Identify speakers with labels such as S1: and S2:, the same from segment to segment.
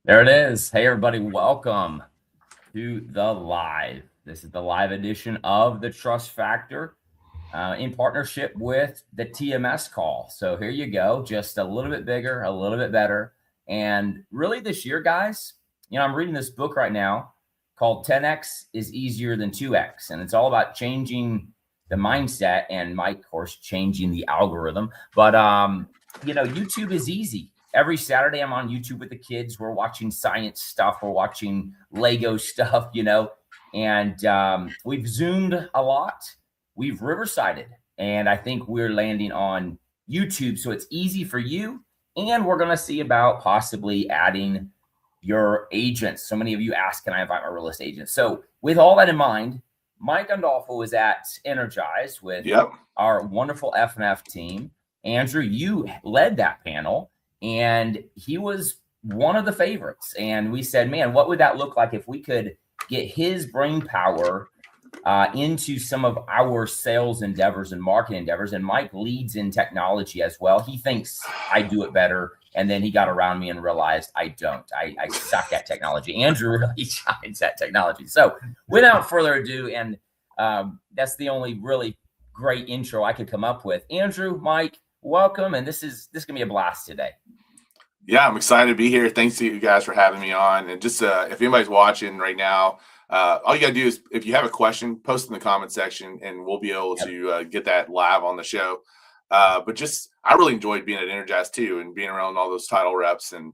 S1: There it is. Hey, everybody. Welcome to the live. This is the live edition of the Trust Factor in partnership with the TMS call. So here you go. Just a little bit bigger, a little bit better. And really this year, guys, I'm reading this book right now called 10X is Easier Than 2X. And it's all about changing the mindset and Mike, of course, changing the algorithm. But, YouTube is easy. Every Saturday, I'm on YouTube with the kids. We're watching science stuff. We're watching Lego stuff, and we've Zoomed a lot. We've Riversided, and I think we're landing on YouTube. So it's easy for you. And we're going to see about possibly adding your agents. So many of you ask, can I invite my real estate agent? So with all that in mind, Mike Gandolfo is at Energize with our wonderful F&F team. Andrew, you led that panel. And he was one of the favorites. And we said, man, what would that look like if we could get his brain power into some of our sales endeavors and marketing endeavors? And Mike leads in technology as well. He thinks I do it better. And then he got around me and realized I don't. I suck at technology. Andrew really shines at technology. So without further ado, and that's the only really great intro I could come up with. Andrew, Mike, welcome. And this is going to be a blast today.
S2: Yeah, I'm excited to be here. Thanks to you guys for having me on. And just if anybody's watching right now, all you got to do is, if you have a question, post in the comment section and we'll be able to get that live on the show. But I really enjoyed being at Energize too, and being around all those title reps and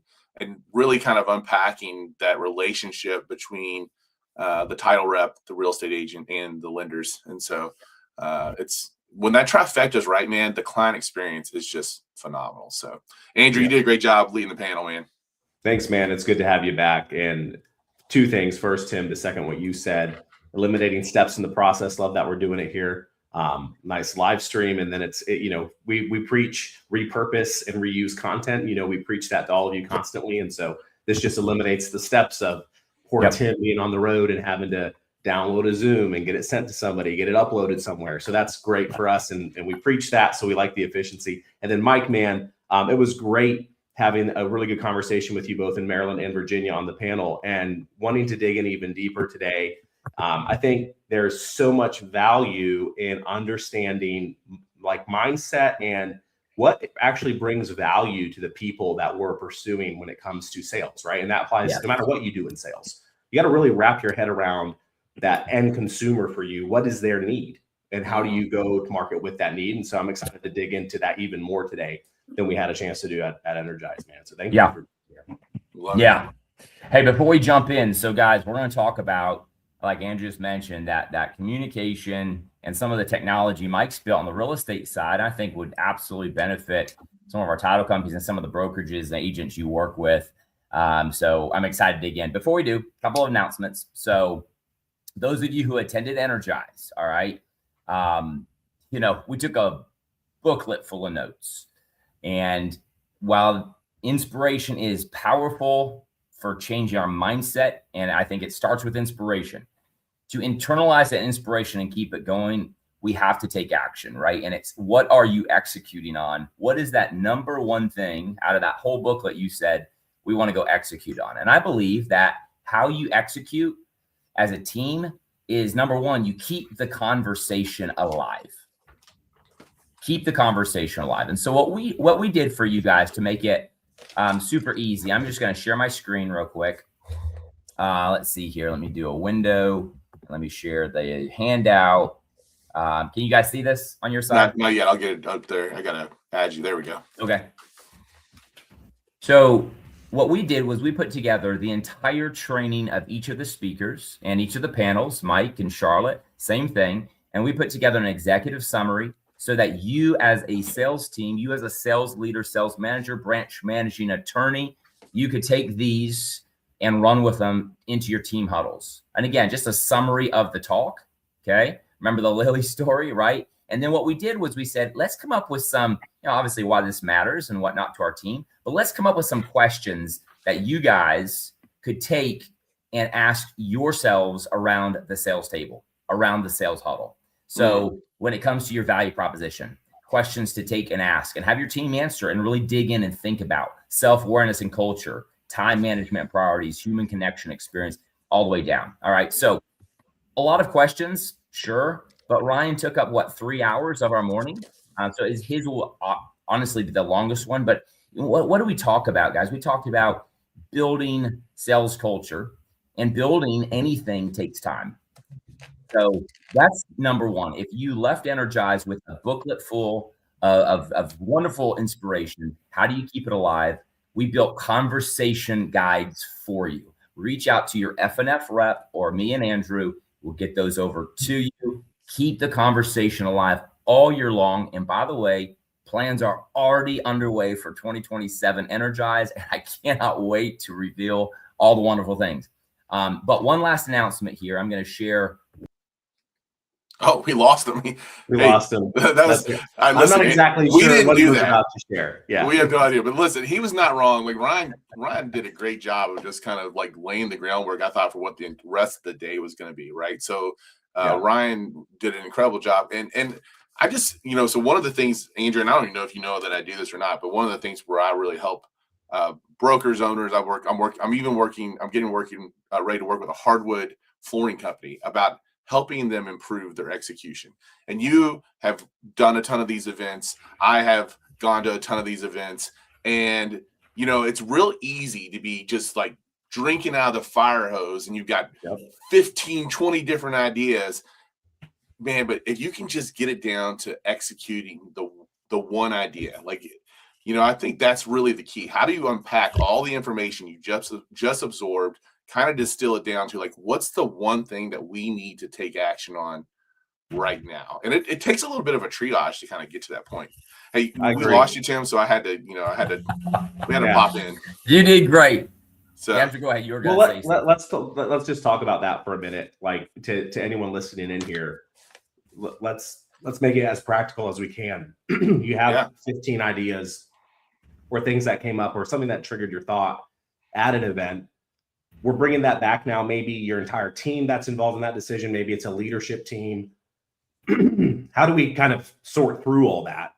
S2: really kind of unpacking that relationship between the title rep, the real estate agent, and the lenders. And so it's when that trifecta is right, man, the client experience is just phenomenal. So, Andrew, you did a great job leading the panel, man.
S3: Thanks, man. It's good to have you back. And two things. First, Tim, the second, what you said, eliminating steps in the process. Love that we're doing it here. Nice live stream. And then we preach repurpose and reuse content. We preach that to all of you constantly. And so this just eliminates the steps of poor Tim being on the road and having to download a Zoom and get it sent to somebody, get it uploaded somewhere. So that's great for us. And we preach that. So we like the efficiency. And then Mike, man, it was great having a really good conversation with you both in Maryland and Virginia on the panel, and wanting to dig in even deeper today. I think there's so much value in understanding like mindset and what actually brings value to the people that we're pursuing when it comes to sales, right? And that applies no matter what you do in sales. You got to really wrap your head around that end consumer for you. What is their need and how do you go to market with that need? And so I'm excited to dig into that even more today than we had a chance to do at Energize, man. So thank you.
S1: Hey, before we jump in, so guys, we're going to talk about, like Andrew just mentioned, that communication and some of the technology Mike's built on the real estate side, I think would absolutely benefit some of our title companies and some of the brokerages and agents you work with. So I'm excited to dig in. Before we do, a couple of announcements. So those of you who attended Energize, all right, we took a booklet full of notes. And while inspiration is powerful for changing our mindset, and I think it starts with inspiration, to internalize that inspiration and keep it going, we have to take action, right? And it's, what are you executing on? What is that number one thing out of that whole booklet you said we want to go execute on? And I believe that how you execute as a team is, number one, you keep the conversation alive. Keep the conversation alive. And so what we did for you guys to make it super easy, I'm just going to share my screen real quick. Let's see here. Let me do a window. Let me share the handout. Can you guys see this on your side?
S2: Not yet. I'll get it up there. I got to add you. There we go.
S1: Okay. So what we did was we put together the entire training of each of the speakers and each of the panels, Mike and Charlotte, same thing. And we put together an executive summary so that you as a sales team, you as a sales leader, sales manager, branch managing attorney, you could take these and run with them into your team huddles. And again, just a summary of the talk, okay? Remember the Lily story, right? And then what we did was we said, let's come up with some, obviously why this matters and whatnot to our team, but let's come up with some questions that you guys could take and ask yourselves around the sales table, around the sales huddle. So when it comes to your value proposition, questions to take and ask and have your team answer and really dig in and think about self-awareness and culture, time management priorities, human connection experience, all the way down. All right. So a lot of questions, sure. But Ryan took up, 3 hours of our morning? So his will honestly be the longest one. But what do we talk about, guys? We talked about building sales culture, and building anything takes time. So that's number one. If you left energized with a booklet full of wonderful inspiration, how do you keep it alive? We built conversation guides for you. Reach out to your F&F rep or me and Andrew. We'll get those over to you. Keep the conversation alive all year long. And by the way, plans are already underway for 2027 Energize, and I cannot wait to reveal all the wonderful things. But one last announcement here. I'm going to share.
S2: Oh, we lost him.
S3: We lost him.
S2: That was.
S3: I'm not exactly sure
S2: we didn't
S3: what
S2: do
S3: he was
S2: that.
S3: about to share. Yeah,
S2: we have no idea. But listen, he was not wrong. Like Ryan did a great job of just kind of like laying the groundwork, I thought, for what the rest of the day was going to be. Right. So Ryan did an incredible job. And I just, so one of the things, Andrew, and I don't even know if you know that I do this or not, but one of the things where I really help brokers, owners, I'm getting ready to work with a hardwood flooring company about helping them improve their execution. And you have done a ton of these events. I have gone to a ton of these events. And, it's real easy to be just like drinking out of the fire hose, and you've got 15, 20 different ideas. Man, but if you can just get it down to executing the one idea, I think that's really the key. How do you unpack all the information you just absorbed, kind of distill it down to what's the one thing that we need to take action on right now? And it takes a little bit of a triage to kind of get to that point. Hey, we lost you, Tim, so we had to pop in.
S1: You did great.
S2: So
S1: you have to go ahead. You were going to say something.
S3: Let's just talk about that for a minute. Like to anyone listening in here, let's make it as practical as we can. You have 15 ideas or things that came up or something that triggered your thought at an event. We're bringing that back now. Maybe your entire team that's involved in that decision. Maybe it's a leadership team. How do we kind of sort through all that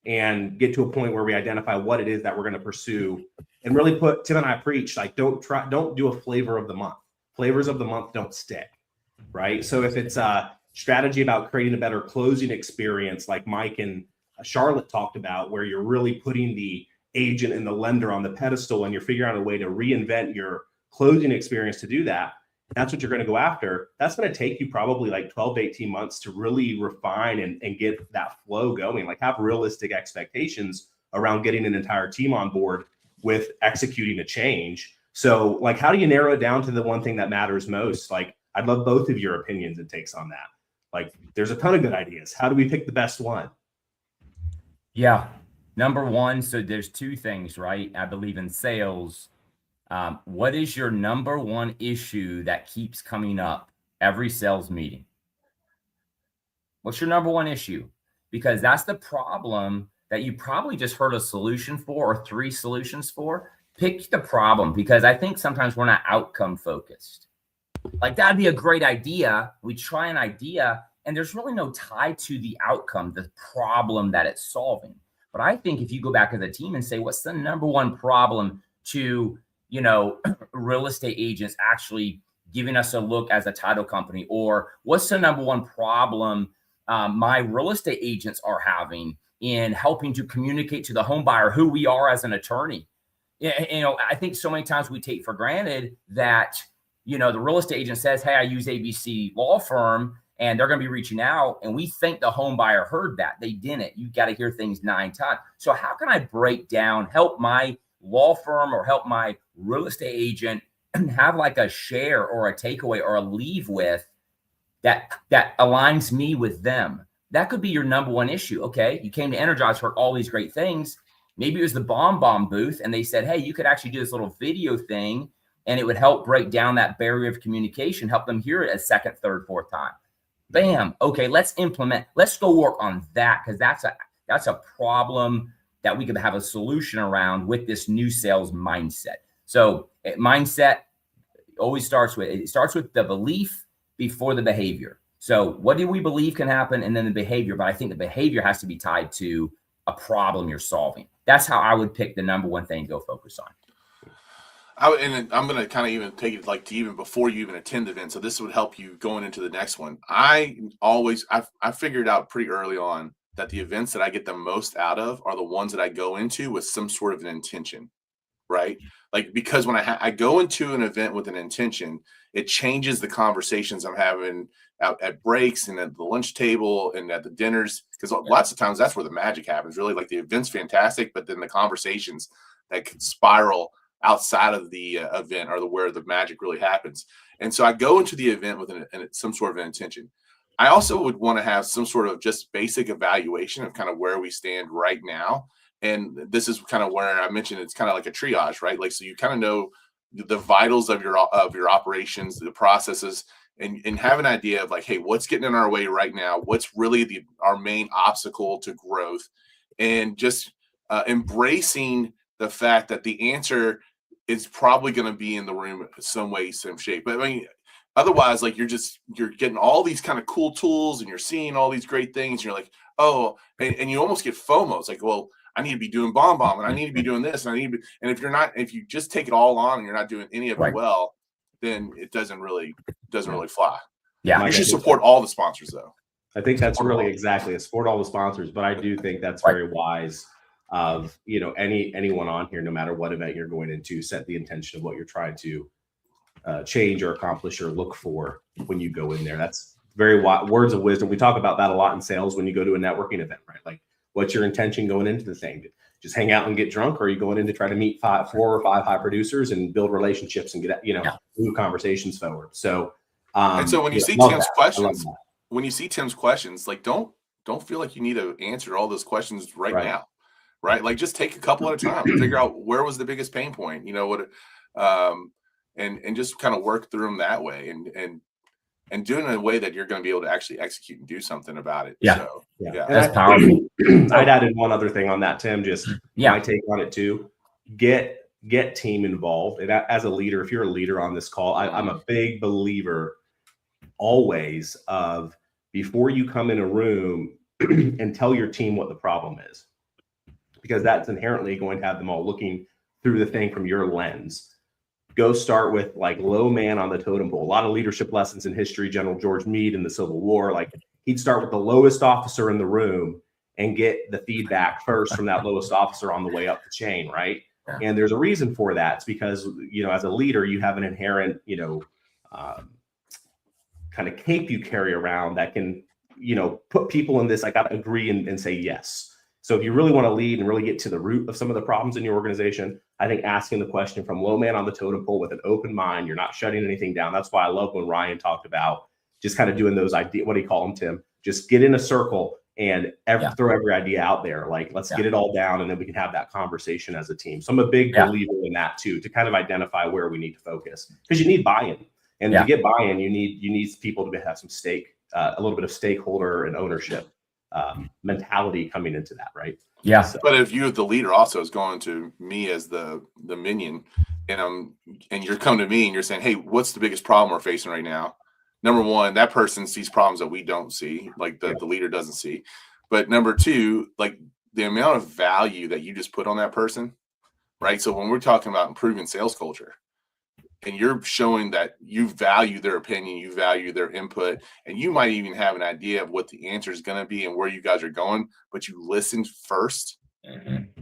S3: and get to a point where we identify what it is that we're going to pursue and really Tim and I preach, don't do a flavor of the month. Flavors of the month don't stick, right? So if it's a strategy about creating a better closing experience, like Mike and Charlotte talked about, where you're really putting the agent and the lender on the pedestal and you're figuring out a way to reinvent your closing experience to do that, that's what you're going to go after. That's going to take you probably 12 to 18 months to really refine and get that flow going. Have realistic expectations around getting an entire team on board with executing a change. So how do you narrow it down to the one thing that matters most? I'd love both of your opinions and takes on that. There's a ton of good ideas. How do we pick the best one?
S1: Yeah. Number one, so there's two things, right? I believe in sales. What is your number one issue that keeps coming up every sales meeting? What's your number one issue? Because that's the problem that you probably just heard a solution for or 3 solutions for. Pick the problem, because I think sometimes we're not outcome focused. That'd be a great idea. We try an idea and there's really no tie to the outcome, the problem that it's solving. But I think if you go back as a team and say, what's the number one problem to real estate agents actually giving us a look as a title company, or what's the number one problem my real estate agents are having in helping to communicate to the home buyer who we are as an attorney? I think so many times we take for granted that, the real estate agent says, hey, I use ABC law firm and they're going to be reaching out. And we think the home buyer heard that. They didn't. You got to hear things 9 times. So how can I break down, help my law firm or help my real estate agent have a share or a takeaway or a leave with that aligns me with them? That could be your number one issue. Okay, you came to Energize, heard all these great things. Maybe it was the bomb booth and they said, hey, you could actually do this little video thing and it would help break down that barrier of communication, help them hear it a second, third, fourth time. Bam. Okay, let's implement. Let's go work on that, because that's a problem that we could have a solution around with this new sales mindset. So mindset always starts with the belief before the behavior. So what do we believe can happen, and then the behavior? But I think the behavior has to be tied to a problem you're solving. That's how I would pick the number one thing to go focus on.
S2: And I'm going to kind of even take it like to even before you even attend the event. So this would help you going into the next one. I figured out pretty early on that the events that I get the most out of are the ones that I go into with some sort of an intention, right? Like, because when I go into an event with an intention, it changes the conversations I'm having out at breaks and at the lunch table and at the dinners. Because lots of times that's where the magic happens, really. Like, the event's fantastic, but then the conversations that could spiral outside of the event are where the magic really happens. And so I go into the event with some sort of an intention. I also would want to have some sort of just basic evaluation of kind of where we stand right now. And this is kind of where I mentioned it's kind of like a triage, right? Like, so you kind of know the vitals of your operations, the processes, and have an idea of like, hey, what's getting in our way right now? What's really our main obstacle to growth? And just embracing the fact that the answer is probably going to be in the room some way, some shape. But I mean, otherwise, like, you're getting all these kind of cool tools and you're seeing all these great things. And you're like, oh, and you almost get FOMO. It's like, well, I need to be doing bomb and I need to be doing this. And if you just take it all on and you're not doing any of it well, then it doesn't really fly.
S1: Yeah.
S2: You should support all the sponsors though.
S3: I think that's really exactly it. Support all the sponsors, but I do think that's very wise of, anyone on here, no matter what event you're going into, set the intention of what you're trying to change or accomplish or look for when you go in there. That's very words of wisdom. We talk about that a lot in sales when you go to a networking event, right? Like, what's your intention going into the thing? Just hang out and get drunk, or are you going in to try to meet 4 or 5 high producers and build relationships and get, move conversations forward? So,
S2: and so when you see Tim's questions, like, don't feel like you need to answer all those questions right now, right? Like, just take a couple at a time, figure out where was the biggest pain point, and just kind of work through them that way, and do it in a way that you're going to be able to actually execute and do something about it.
S1: Yeah.
S2: So,
S1: That's powerful.
S3: I'd added one other thing on that, Tim, just my take on it too. Get team involved. And as a leader, if you're a leader on this call, I'm a big believer always of, before you come in a room and tell your team what the problem is, because that's inherently going to have them all looking through the thing from your lens. Go start with like low man on the totem pole. A lot of leadership lessons in history, General George Meade in the Civil War, like, he'd start with the lowest officer in the room and get the feedback first from that lowest officer on the way up the chain, right?
S1: Yeah.
S3: And there's a reason for that. It's because, as a leader, you have an inherent, kind of cape you carry around that can, put people in this, I got to agree and say yes. So if you really want to lead and really get to the root of some of the problems in your organization, I think asking the question from low man on the totem pole with an open mind, you're not shutting anything down. That's why I love when Ryan talked about just kind of doing those ideas. What do you call them, Tim? Just get in a circle and throw every idea out there. Like, let's get it all down, and then we can have that conversation as a team. So I'm a big believer in that too, to kind of identify where we need to focus, because you need buy-in. And to get buy-in, you need people to have some stake, a little bit of stakeholder and ownership mentality coming into that, right?
S1: Yeah.
S2: So, but if you, the leader, also is going to me as the minion, and you're coming to me and you're saying, hey, what's the biggest problem we're facing right now? Number one, that person sees problems that we don't see, like the leader doesn't see. But number two, like, the amount of value that you just put on that person, right? So when we're talking about improving sales culture, and you're showing that you value their opinion, you value their input, and you might even have an idea of what the answer is going to be and where you guys are going, but you listened first,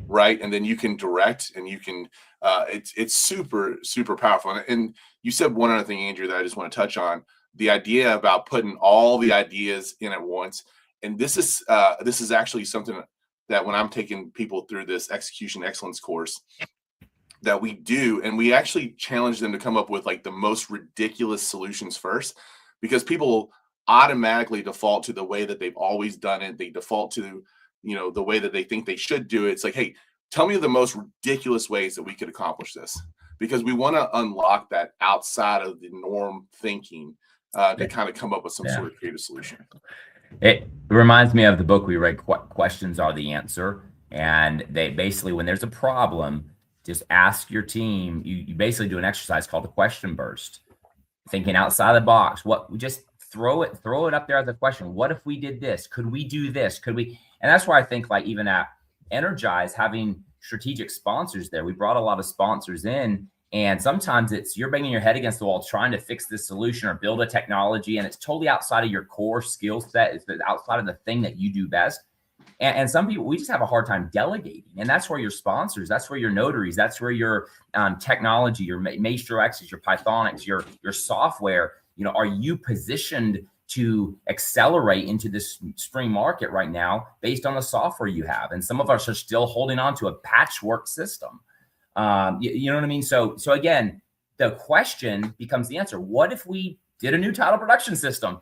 S2: right? And then you can direct, and you can, it's super, super powerful. And you said one other thing, Andrew, that I just want to touch on, the idea about putting all the ideas in at once. And this is actually something that when I'm taking people through this execution excellence course, that we do, and we actually challenge them to come up with like the most ridiculous solutions first, because people automatically default to the way that they've always done it. They default to, the way that they think they should do it. It's like, hey, tell me the most ridiculous ways that we could accomplish this, because we want to unlock that outside of the norm thinking to kind of come up with some sort of creative solution.
S1: It reminds me of the book we read, Questions Are the Answer. And they basically, when there's a problem, just ask your team. You basically do an exercise called the question burst, thinking outside the box. Just throw it up there as a question. What if we did this? Could we do this? Could we? And that's why I think, like, even at Energize, having strategic sponsors there, we brought a lot of sponsors in, And sometimes it's you're banging your head against the wall trying to fix this solution or build a technology, and it's totally outside of your core skill set. It's outside of the thing that you do best. And some people, we just have a hard time delegating. And that's where your sponsors, that's where your notaries, that's where your technology, your Maestro X's, your Pythonics, your software, are you positioned to accelerate into this spring market right now based on the software you have? And some of us are still holding on to a patchwork system. You know what I mean? So again, the question becomes the answer. What if we did a new title production system?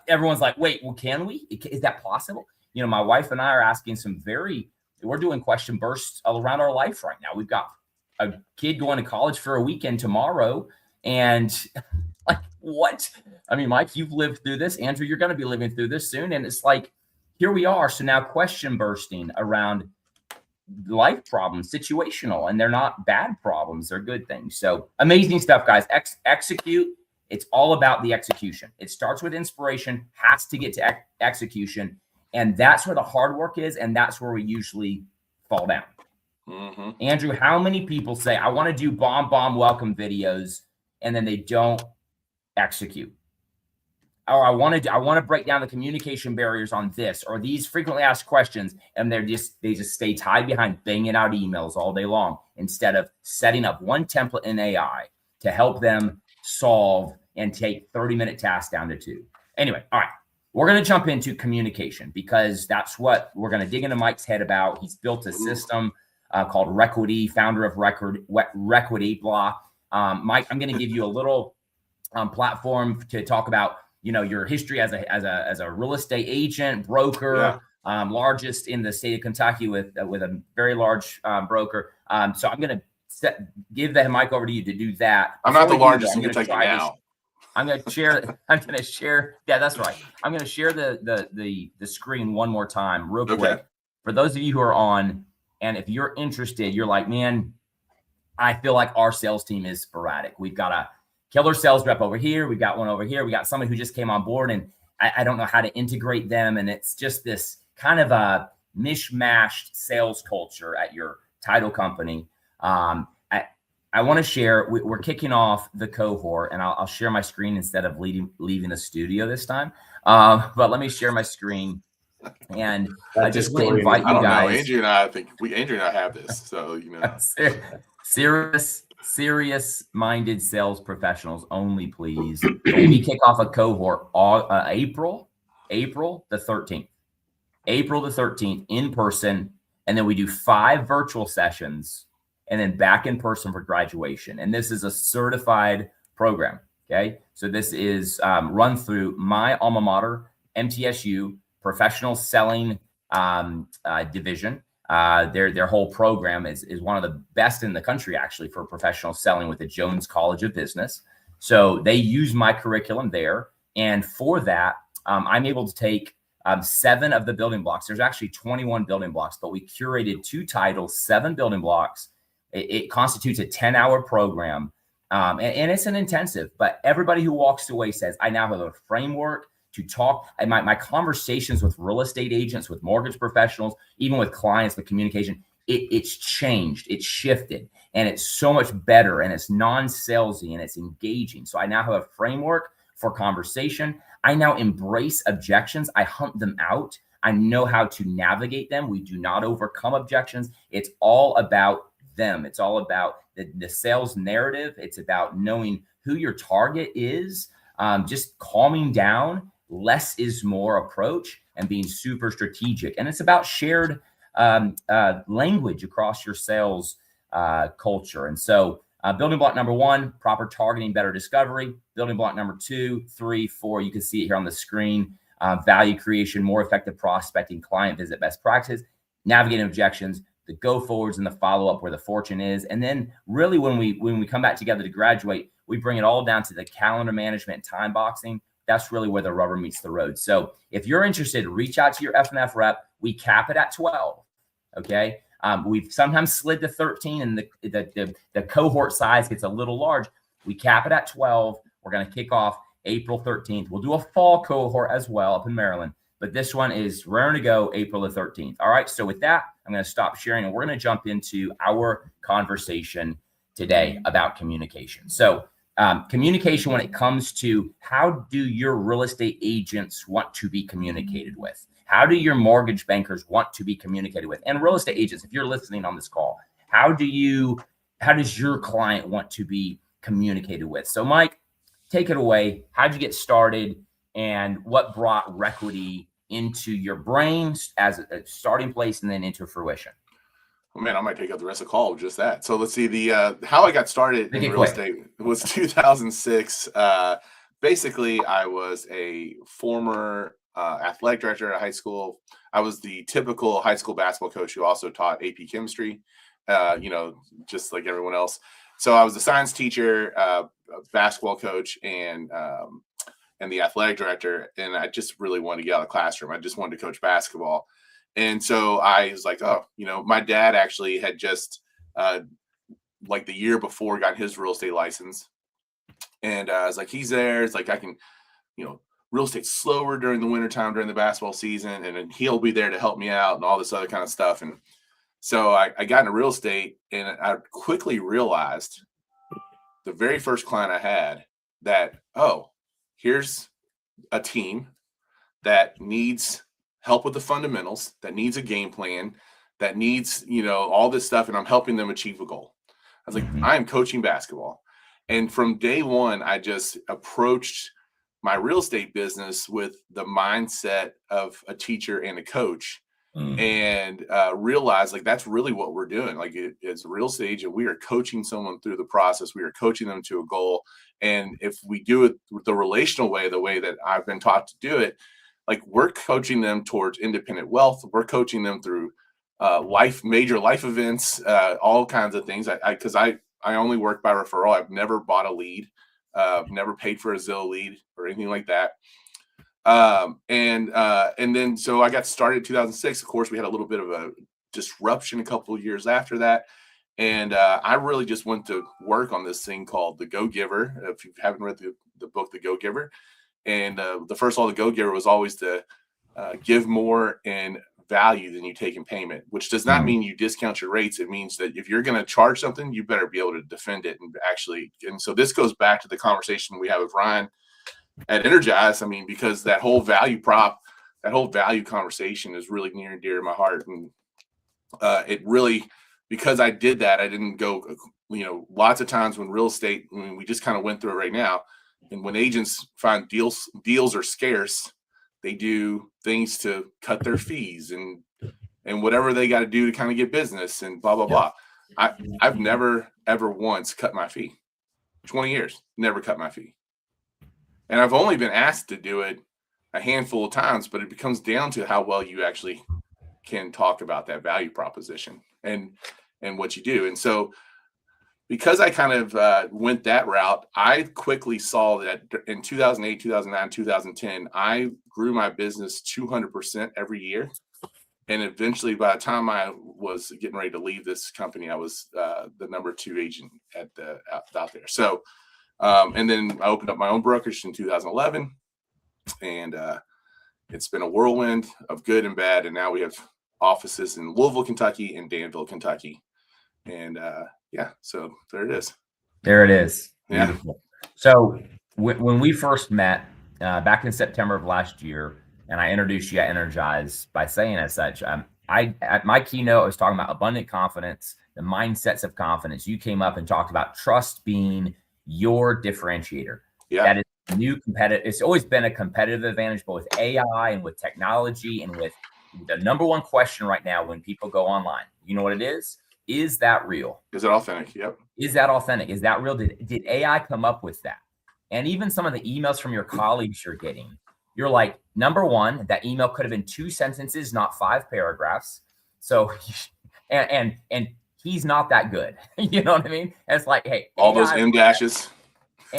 S1: Everyone's like, wait, well, can we? Is that possible? My wife and I are asking we're doing question bursts around our life right now. We've got a kid going to college for a weekend tomorrow. And like, what? I mean, Mike, you've lived through this. Andrew, you're going to be living through this soon. And it's like, here we are. So now question bursting around life problems, situational, and they're not bad problems. They're good things. So amazing stuff, guys. Execute. It's all about the execution. It starts with inspiration, has to get to execution. And that's where the hard work is. And that's where we usually fall down. Mm-hmm. Andrew, how many people say, I want to do bomb welcome videos, and then they don't execute? Or I want to break down the communication barriers on this, or these frequently asked questions, and they just stay tied behind banging out emails all day long instead of setting up one template in AI to help them solve and take 30-minute tasks down to 2. Anyway, all right. We're going to jump into communication because that's what we're going to dig into Mike's head about. He's built a system called Requity, founder of Requity, blah. Mike, I'm going to give you a little platform to talk about, your history as a real estate agent, broker, largest in the state of Kentucky with a very large broker. So I'm going to give the mic over to you to do that.
S2: I'm not the largest in Kentucky now.
S1: I'm going to share. Yeah, that's right. I'm going to share the screen one more time real quick. For those of you who are on, and if you're interested, you're like, man, I feel like our sales team is sporadic. We've got a killer sales rep over here. We've got one over here. We got somebody who just came on board, and I don't know how to integrate them. And it's just this kind of a mishmashed sales culture at your title company. I want to share, we're kicking off the cohort, and I'll share my screen instead of leaving the studio this time. But let me share my screen. And I just want to invite you guys.
S2: Andrew and I have this. So,
S1: serious-minded sales professionals only, please. We kick off a cohort April the 13th. April the 13th in person. And then we do 5 virtual sessions and then back in person for graduation. And this is a certified program, okay? So this is run through my alma mater, MTSU, professional selling division. Their whole program is one of the best in the country, actually, for professional selling with the Jones College of Business. So they use my curriculum there. And for that, I'm able to take 7 of the building blocks. There's actually 21 building blocks, but we curated 2 titles, 7 building blocks. It constitutes a 10-hour program, and it's an intensive, but everybody who walks away says, I now have a framework to talk. And my conversations with real estate agents, with mortgage professionals, even with clients, with communication, it's changed, it's shifted, and it's so much better, and it's non-salesy, and it's engaging. So I now have a framework for conversation. I now embrace objections. I hunt them out. I know how to navigate them. We do not overcome objections. It's all about them. It's all about the sales narrative. It's about knowing who your target is, just calming down, less is more approach, and being super strategic. And it's about shared language across your sales culture. And so building block number 1, proper targeting, better discovery. Building block number 2, 3, 4, you can see it here on the screen. Value creation, more effective prospecting, client visit best practices, navigating objections, the go forwards and the follow up where the fortune is. And then really when we come back together to graduate, we bring it all down to the calendar management and time boxing. That's really where the rubber meets the road. So if you're interested, reach out to your F&F rep. We cap it at 12. Okay. We've sometimes slid to 13 and the cohort size gets a little large. We cap it at 12. We're going to kick off April 13th. We'll do a fall cohort as well up in Maryland, but this one is raring to go April the 13th. All right. So with that, I'm going to stop sharing and we're going to jump into our conversation. today about communication. So communication when it comes to how do your real estate agents want to be communicated with? How do your mortgage bankers want to be communicated with? And real estate agents, if you're listening on this call, how does your client want to be communicated with? So Mike, take it away. How'd you get started and what brought Requity into your brain as a starting place and then into fruition?
S2: Oh, man, I might take up the rest of the call with just that. So let's see, the how I got started in real estate was 2006. Basically, I was a former athletic director at high school. I was the typical high school basketball coach who also taught AP chemistry, just like everyone else. So I was a science teacher, basketball coach, and the athletic director. And I just really wanted to get out of the classroom. I just wanted to coach basketball. And so I was like, oh, my dad actually had just like the year before got his real estate license. And I was like, he's there. It's like, I can, real estate's slower during the wintertime, during the basketball season. And then he'll be there to help me out and all this other kind of stuff. And so I got into real estate, and I quickly realized the very first client I had that, oh, here's a team that needs help with the fundamentals, that needs a game plan, that needs, all this stuff. And I'm helping them achieve a goal. I was like, I am coaching basketball. And from day one, I just approached my real estate business with the mindset of a teacher and a coach, and realized like that's really what we're doing. Like as a real estate agent, we are coaching someone through the process. We are coaching them to a goal. And if we do it the relational way, the way that I've been taught to do it, like we're coaching them towards independent wealth. We're coaching them through major life events, all kinds of things. Because I only work by referral. I've never bought a lead, never paid for a Zillow lead or anything like that. And then so I got started in 2006. Of course, we had a little bit of a disruption a couple of years after that. And I really just went to work on this thing called The Go-Giver. If you haven't read the book, The Go-Giver. And the first law of the Go-Giver was always to give more in value than you take in payment, which does not mean you discount your rates. It means that if you're going to charge something, you better be able to defend it and so this goes back to the conversation we have with Ryan at Energize. I mean, because that whole value conversation is really near and dear to my heart. And it really, because I did that, I didn't go, lots of times when real estate, we just kind of went through it right now. And when agents find deals are scarce, they do things to cut their fees and whatever they got to do to kind of get business and blah, blah, blah. I've never, ever once cut my fee. 20 years, never cut my fee. And I've only been asked to do it a handful of times, but it becomes down to how well you actually can talk about that value proposition and what you do. And so because I kind of went that route, I quickly saw that in 2008, 2009, 2010, I grew my business 200% every year. And eventually, by the time I was getting ready to leave this company, I was the number 2 agent out there. So, and then I opened up my own brokerage in 2011. And it's been a whirlwind of good and bad. And now we have offices in Louisville, Kentucky and Danville, Kentucky. And so there it is.
S1: There it is.
S2: Yeah.
S1: Beautiful. So when we first met back in September of last year, and I introduced you at Energize by saying as such, at my keynote, I was talking about abundant confidence, the mindsets of confidence. You came up and talked about trust being your differentiator.
S2: Yeah.
S1: That is new competitive. It's always been a competitive advantage, both with AI and with technology and with the number one question right now when people go online. You know what it is? Is that real?
S2: Is it authentic? Yep.
S1: Is that authentic? Is that real? Did AI come up with that? And even some of the emails from your colleagues you're getting, you're like, number one, that email could have been 2 sentences, not 5 paragraphs. So, and he's not that good. You know what I mean? And it's like, hey,
S2: all
S1: AI,
S2: those M dashes.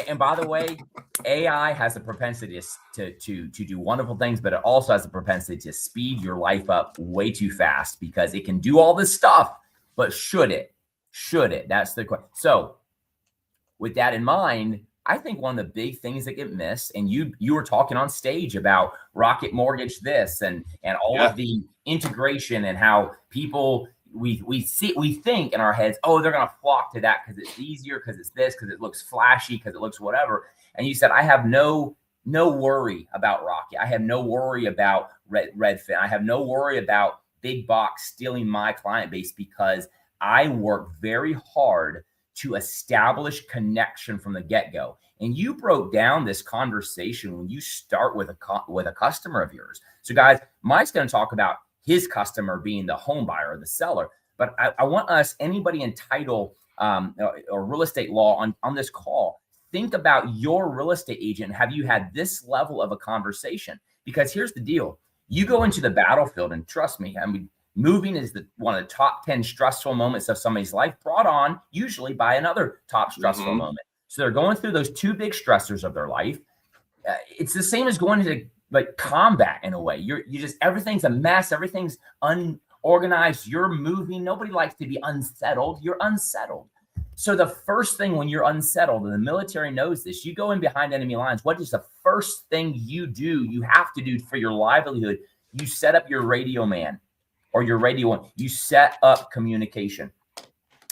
S1: And by the way, AI has a propensity to do wonderful things, but it also has a propensity to speed your life up way too fast because it can do all this stuff. But should it? That's the question. So with that in mind, I think one of the big things that get missed, and you were talking on stage about Rocket Mortgage this and all of the integration and how people we think in our heads, oh, they're gonna flock to that because it's easier, because it's this, because it looks flashy, because it looks whatever. And you said, I have no worry about Rocky. I have no worry about Redfin. I have no worry about big box stealing my client base, because I work very hard to establish connection from the get-go. And you broke down this conversation when you start with a customer of yours. So guys, Mike's going to talk about his customer being the home buyer or the seller. But I want us, anybody in title or real estate law on this call, think about your real estate agent. Have you had this level of a conversation? Because here's the deal. You go into the battlefield, and trust me, I mean, moving is one of the top 10 stressful moments of somebody's life, brought on usually by another top stressful moment. So they're going through those two big stressors of their life. It's the same as going into like combat in a way. You just, everything's a mess. Everything's unorganized. You're moving. Nobody likes to be unsettled. You're unsettled. So the first thing when you're unsettled, and the military knows this, you go in behind enemy lines. What is the first thing you do? You have to do for your livelihood. You set up your radio man or your radio one. You set up communication.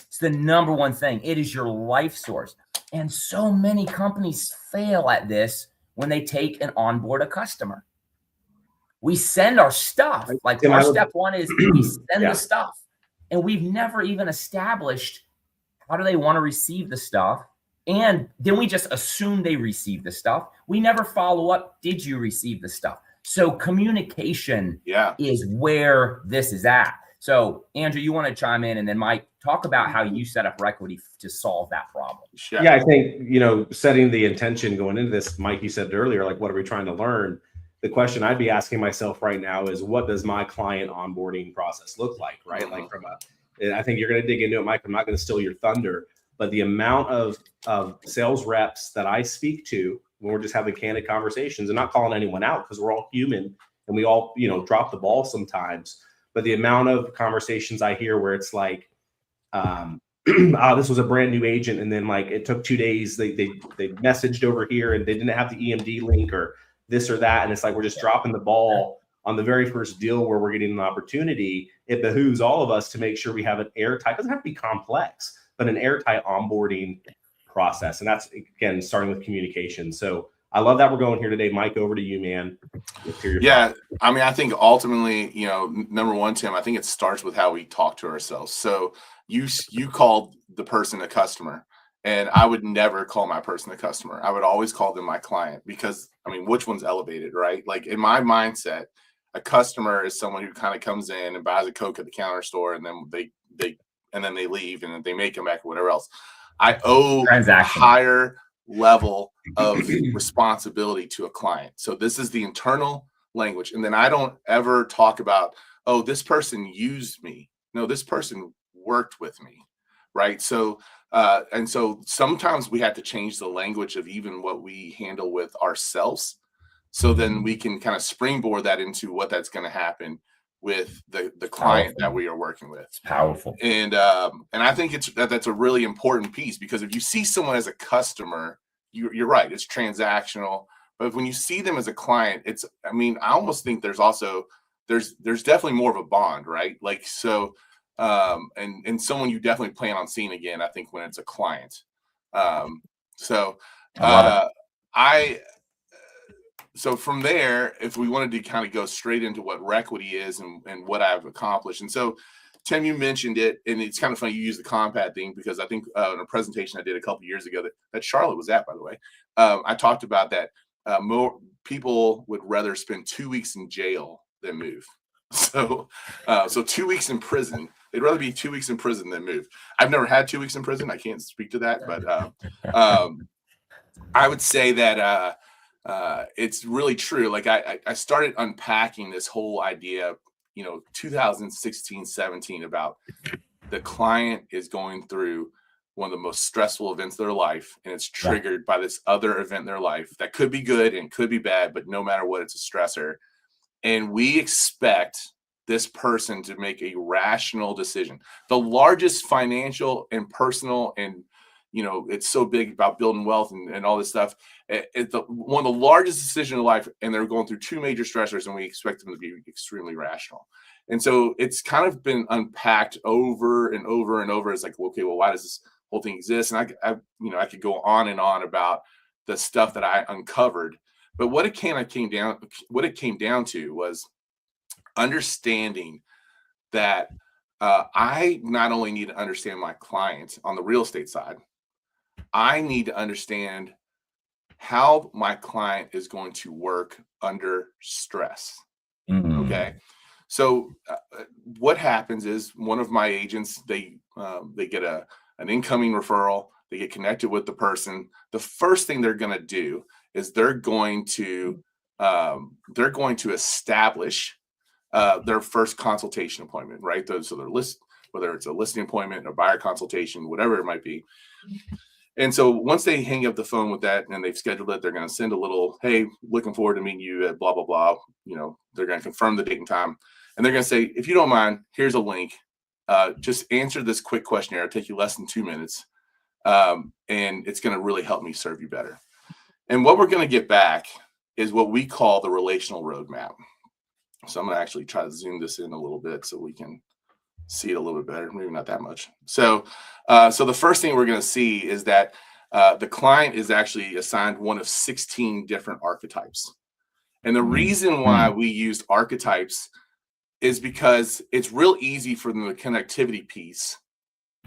S1: It's the number one thing. It is your life source. And so many companies fail at this when they take and onboard a customer. We send our stuff. Like our step one is we send the stuff. And we've never even established how do they want to receive the stuff. And then we just assume they receive the stuff. We never follow up. Did you receive the stuff? So communication is where this is at. So Andrew, you want to chime in, and then Mike, talk about how you set up Requity to solve that problem.
S3: Sure. Yeah, I think, setting the intention going into this, Mike, you said it earlier, like, what are we trying to learn? The question I'd be asking myself right now is, what does my client onboarding process look like, right? Mm-hmm. Like I think you're going to dig into it, Mike. I'm not going to steal your thunder, but the amount of sales reps that I speak to when we're just having candid conversations and not calling anyone out, because we're all human and we all, drop the ball sometimes. But the amount of conversations I hear where it's like, this was a brand new agent, and then like it took 2 days, they messaged over here and they didn't have the EMD link or this or that, and it's like we're just dropping the ball on the very first deal where we're getting an opportunity. It behooves all of us to make sure we have an airtight, doesn't have to be complex, but an airtight onboarding process. And that's, again, starting with communication. So I love that we're going here today. Mike, over to you, man.
S2: Yeah. I mean, I think ultimately, number one, Tim, I think it starts with how we talk to ourselves. So you called the person a customer, and I would never call my person a customer. I would always call them my client, because, I mean, which one's elevated, right? Like in my mindset, a customer is someone who kind of comes in and buys a Coke at the counter store, and then they leave, and then they may come back or whatever else. I owe a higher level of responsibility to a client. So this is the internal language. And then I don't ever talk about, oh, this person used me. No, this person worked with me. Right. So, and so sometimes we have to change the language of even what we handle with ourselves. So then we can kind of springboard that into what that's going to happen with the client that we are working with.
S1: It's powerful.
S2: And I think that's a really important piece, because if you see someone as a customer, you're right, it's transactional. But when you see them as a client, I almost think there's definitely more of a bond, right? Like, so, and someone you definitely plan on seeing again, I think, when it's a client. So from there, if we wanted to kind of go straight into what Requity is and what I've accomplished. And so, Tim, you mentioned it, and it's kind of funny you use the compat thing, because I think in a presentation I did a couple of years ago that Charlotte was at, by the way, I talked about that more people would rather spend 2 weeks in jail than move. So 2 weeks in prison. They'd rather be 2 weeks in prison than move. I've never had 2 weeks in prison. I can't speak to that, but I would say that it's really true. Like I started unpacking this whole idea, 2016, 17, about the client is going through one of the most stressful events of their life, and it's triggered by this other event in their life that could be good and could be bad, but no matter what, it's a stressor. And we expect this person to make a rational decision. The largest financial and personal, and it's so big about building wealth and all this stuff. It's one of the largest decisions in life, and they're going through two major stressors, and we expect them to be extremely rational. And so it's kind of been unpacked over and over and over. It's like, okay, well, why does this whole thing exist? And I could go on and on about the stuff that I uncovered. But what it came down to was understanding that I not only need to understand my client on the real estate side, I need to understand how my client is going to work under stress. Okay. So what happens is one of my agents, they get an incoming referral, they get connected with the person. The first thing they're going to do is they're going to establish their first consultation appointment, right? So their list, whether it's a listing appointment, a buyer consultation, whatever it might be. And so once they hang up the phone with that and they've scheduled it, they're going to send a little, hey, looking forward to meeting you at blah, blah, blah. They're going to confirm the date and time. And they're going to say, if you don't mind, here's a link. Just answer this quick questionnaire. It'll take you less than 2 minutes. And it's going to really help me serve you better. And what we're going to get back is what we call the relational roadmap. So I'm going to actually try to zoom this in a little bit so we can see it a little bit better. Maybe not that much. So the first thing we're going to see is that the client is actually assigned one of 16 different archetypes. And the reason why we used archetypes is because it's real easy for the connectivity piece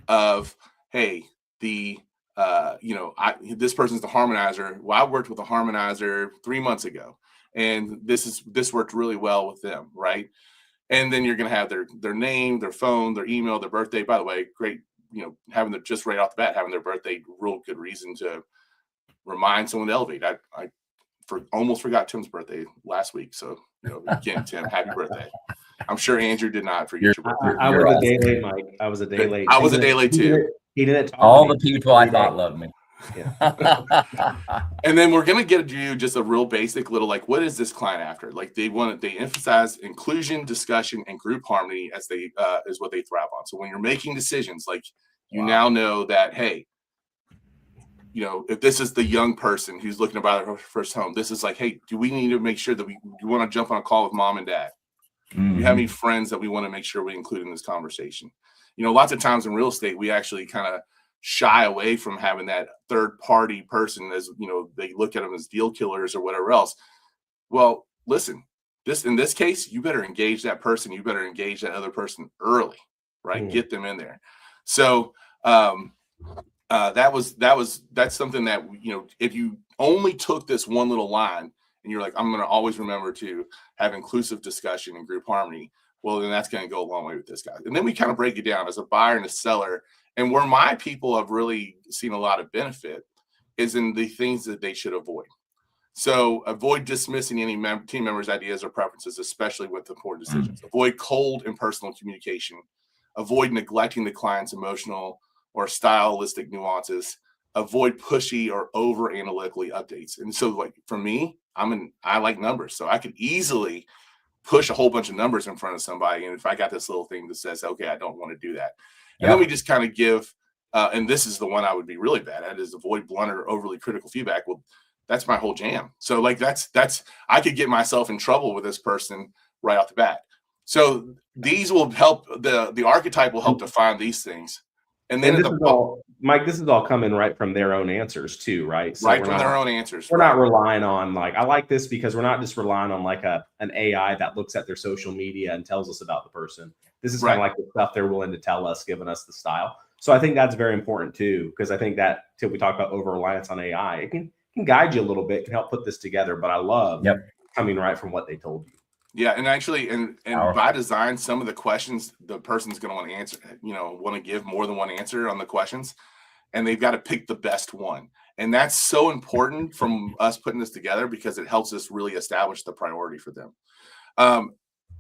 S2: of, hey, this person's the harmonizer. Well, I worked with a harmonizer 3 months ago, and this worked really well with them, right? And then you're going to have their name, their phone, their email, their birthday. By the way, great, having just right off the bat, having their birthday, real good reason to remind someone to elevate. I almost forgot Tim's birthday last week. So, again, Tim, happy birthday. I'm sure Andrew did not forget your birthday.
S3: I was a day late, Mike. I was a day late.
S2: I was a day late too.
S3: He didn't talk
S1: all the people I thought loved me.
S3: Yeah.
S2: And then we're going to get you just a real basic little, like, what is this client after? Like they emphasize inclusion, discussion, and group harmony as is what they thrive on. So when you're making decisions, like you now know that, hey, if this is the young person who's looking to buy their first home, this is like, hey, do we need to make sure that you want to jump on a call with mom and dad? Do you have any friends that we want to make sure we include in this conversation? Lots of times in real estate, we actually kind of shy away from having that third party person as, they look at them as deal killers or whatever else. Well, listen, in this case, you better engage that person. You better engage that other person early, right? Get them in there. So that's something that, if you only took this one little line and you're like, I'm going to always remember to have inclusive discussion and group harmony, well, then that's going to go a long way with this guy. And then we kind of break it down as a buyer and a seller. And where my people have really seen a lot of benefit is in the things that they should avoid. So avoid dismissing any team members' ideas or preferences, especially with important decisions. Avoid cold and personal communication. Avoid neglecting the client's emotional or stylistic nuances. Avoid pushy or over analytically updates. And so, like, for me, I like numbers. So I could easily push a whole bunch of numbers in front of somebody. And if I got this little thing that says, okay, I don't want to do that. And then we just kind of give, and this is the one I would be really bad at, is avoid blunt or overly critical feedback. Well, that's my whole jam. So like that's I could get myself in trouble with this person right off the bat. So these will help, the archetype will help define these things. And then
S3: Mike, this is all coming right from their own answers too, right? So
S2: right from their own answers.
S3: We're not relying on, like, I like this because we're not just relying on like an AI that looks at their social media and tells us about the person. This is kind of like the stuff they're willing to tell us, giving us the style. So I think that's very important too, because I think that till we talk about over reliance on AI, it can guide you a little bit, can help put this together. But I love coming right from what they told you.
S2: Yeah, and actually, and by design, some of the questions the person's going to want to answer, want to give more than one answer on the questions, and they've got to pick the best one. And that's so important from us putting this together because it helps us really establish the priority for them.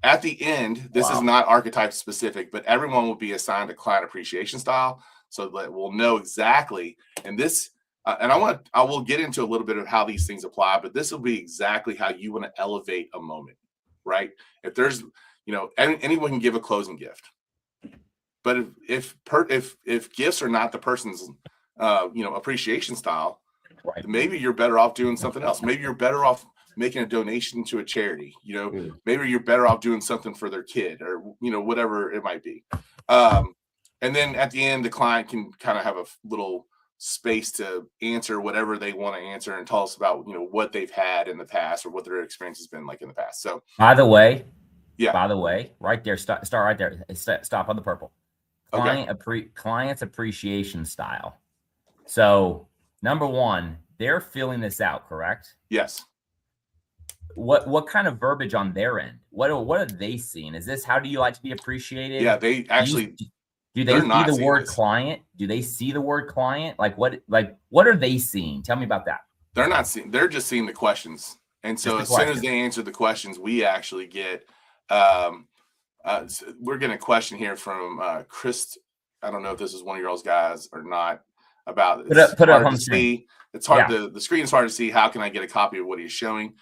S2: At the end, this is not archetype specific, but everyone will be assigned a client appreciation style so that we'll know exactly. And this, and I will get into a little bit of how these things apply, but this will be exactly how you want to elevate a moment. Right? If there's, anyone can give a closing gift, but if gifts are not the person's, appreciation style, maybe you're better off doing something else. Maybe you're better off making a donation to a charity. Maybe you're better off doing something for their kid, or whatever it might be. And then at the end, the client can kind of have a little space to answer whatever they want to answer and tell us about what they've had in the past or what their experience has been like in the past. So
S1: by the way,
S2: yeah,
S1: right there, start right there. Stop on the purple. Client's appreciation style. So number one, they're filling this out, correct?
S2: Yes.
S1: What kind of verbiage on their end? What are they seeing? Is this, how do you like to be appreciated?
S2: Yeah, they actually
S1: do they see the word client? Do they see the word client? What are they seeing? Tell me about that.
S2: They're not seeing, they're just seeing the questions. And so as soon as they answer the questions, we actually get we're getting a question here from Chris. I don't know if this is one of your all's guys or not, about
S1: put it up on the screen.
S2: It's hard to, the screen is hard to see. How can I get a copy of what he's showing?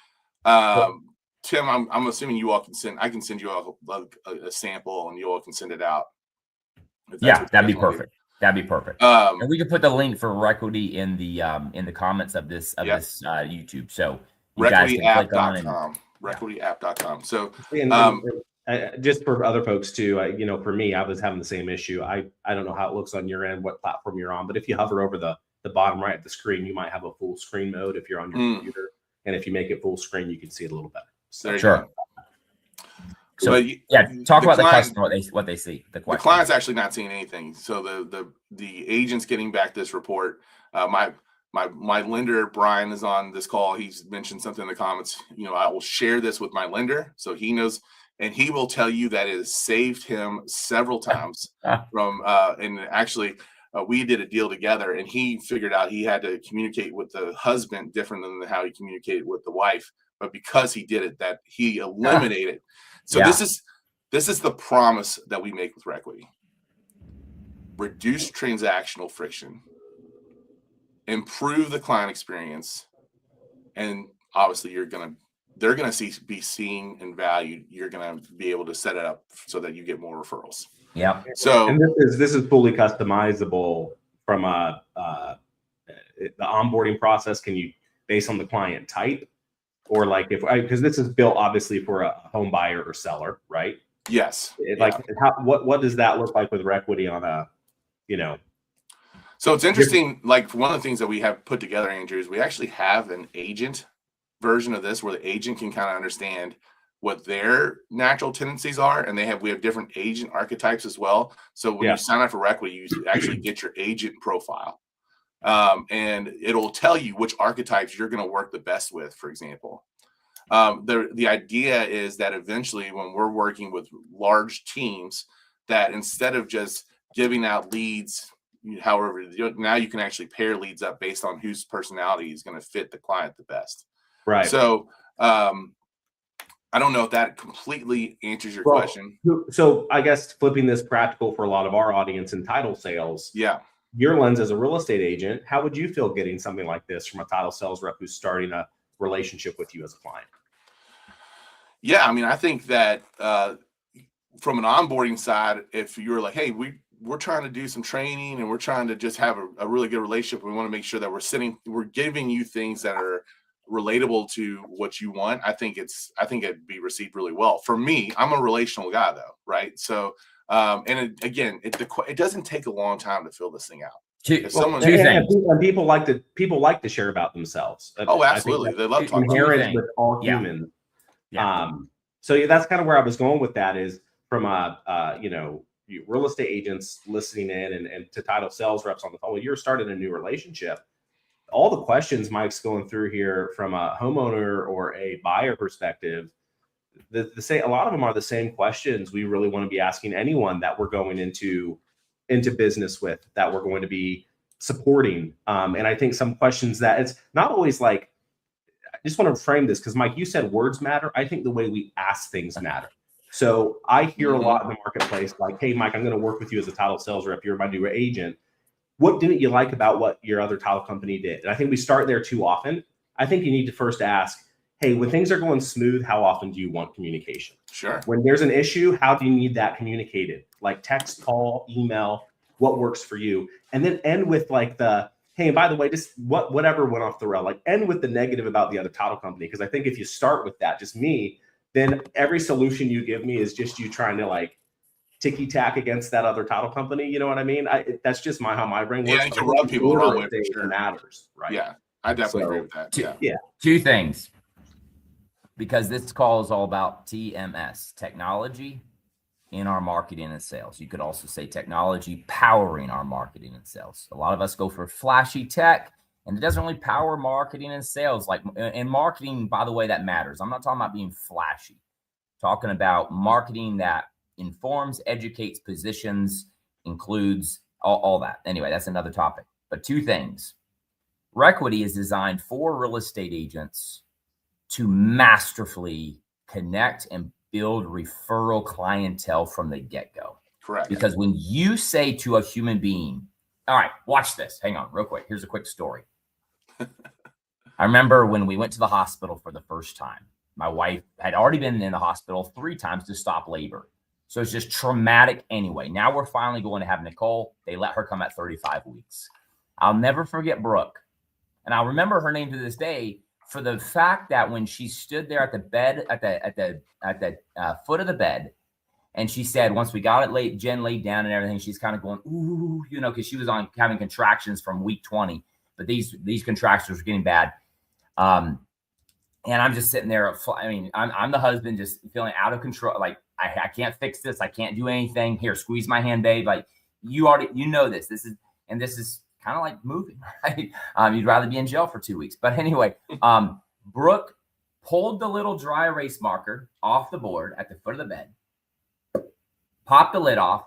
S2: Tim, I'm assuming you all I can send you all a sample and you all can send it out.
S1: Yeah, that'd be perfect. That'd be perfect. And we can put the link for Requity in the comments of this YouTube. So you guys can click on it.
S2: RequityApp.com. So
S3: just for other folks too, for me, I was having the same issue. I don't know how it looks on your end, what platform you're on, but if you hover over the bottom right of the screen, you might have a full screen mode if you're on your computer. And if you make it full screen, you can see it a little better.
S2: So,
S1: sure. So talk about the customer, what they see. The
S2: client's actually not seeing anything. So the agent's getting back this report. My lender, Brian, is on this call. He's mentioned something in the comments. I will share this with my lender so he knows, and he will tell you that it has saved him several times from and actually we did a deal together, and he figured out he had to communicate with the husband different than how he communicated with the wife. But because he did it, that he eliminated. So this is the promise that we make with Requity. Reduce transactional friction, improve the client experience, and obviously they're gonna be seen and valued. You're gonna be able to set it up so that you get more referrals.
S1: Yeah.
S3: So and this is fully customizable from the onboarding process. Can you, based on the client type, or because this is built obviously for a home buyer or seller, right?
S2: Yes.
S3: What does that look like with Requity on a,
S2: So it's interesting. Like, one of the things that we have put together, Andrew, is we actually have an agent version of this where the agent can kind of understand what their natural tendencies are, and we have different agent archetypes as well. So when you sign up for Requity, you actually get your agent profile, and it'll tell you which archetypes you're going to work the best with. For example, the idea is that eventually, when we're working with large teams, that instead of just giving out leads, however, now you can actually pair leads up based on whose personality is going to fit the client the best. Right. So, I don't know if that completely answers your question.
S3: So I guess flipping this practical for a lot of our audience in title sales.
S2: Yeah.
S3: Your lens as a real estate agent, how would you feel getting something like this from a title sales rep who's starting a relationship with you as a client?
S2: Yeah. I mean, I think that from an onboarding side, if you're like, hey, we're trying to do some training and we're trying to just have a really good relationship, we want to make sure that we're giving you things that are relatable to what you want. I think it'd be received really well. For me, I'm a relational guy though, right? So, it doesn't take a long time to fill this thing out.
S3: Two things. And people like to share about themselves.
S2: Oh, absolutely. They love talking
S3: inherent with all humans. Yeah. So that's kind of where I was going with that, is from real estate agents listening in and to title sales reps on the phone. When you're starting a new relationship, all the questions Mike's going through here from a homeowner or a buyer perspective, a lot of them are the same questions we really want to be asking anyone that we're going into business with, that we're going to be supporting. And I think some questions that it's not always like, I just want to frame this because Mike, you said words matter. I think the way we ask things matter. So I hear a lot in the marketplace like, hey, Mike, I'm going to work with you as a title sales rep. You're my new agent. What didn't you like about what your other title company did? And I think we start there too often. I think you need to first ask, hey, when things are going smooth, how often do you want communication?
S2: Sure.
S3: When there's an issue, how do you need that communicated? Like text, call, email, what works for you? And then end with like hey, and by the way, just whatever went off the rail, like end with the negative about the other title company. Because I think if you start with that, just me, then every solution you give me is just you trying to like ticky tack against that other title company. You know what I mean? That's just how my brain works.
S2: Yeah, you can rub people the wrong way for sure.
S3: Matters, right?
S2: Yeah, I definitely agree with that. Yeah.
S1: Two things, because this call is all about TMS, technology in our marketing and sales. You could also say technology powering our marketing and sales. A lot of us go for flashy tech, and it doesn't really power marketing and sales. Like, and marketing, by the way, that matters. I'm not talking about being flashy. I'm talking about marketing that informs, educates, positions, includes all that. Anyway, that's another topic. But two things. Requity is designed for real estate agents to masterfully connect and build referral clientele from the get-go.
S2: Correct.
S1: Because when you say to a human being, all right, watch this. Hang on real quick. Here's a quick story. I remember when we went to the hospital for the first time. My wife had already been in the hospital 3 times to stop labor. So it's just traumatic anyway. Now we're finally going to have Nicole. They let her come at 35 weeks. I'll never forget Brooke. And I'll remember her name to this day for the fact that when she stood there at the bed, at the foot of the bed, and she said, once we got it Jen laid down and everything, she's kind of going, ooh, you know, because she was having contractions from week 20, but these contractions were getting bad. And I'm just sitting there. I mean, I'm the husband, just feeling out of control. Like, I can't fix this. I can't do anything. Here, squeeze my hand, babe. Like, you know this. This is kind of like moving, right? You'd rather be in jail for 2 weeks. But anyway, Brooke pulled the little dry erase marker off the board at the foot of the bed, popped the lid off,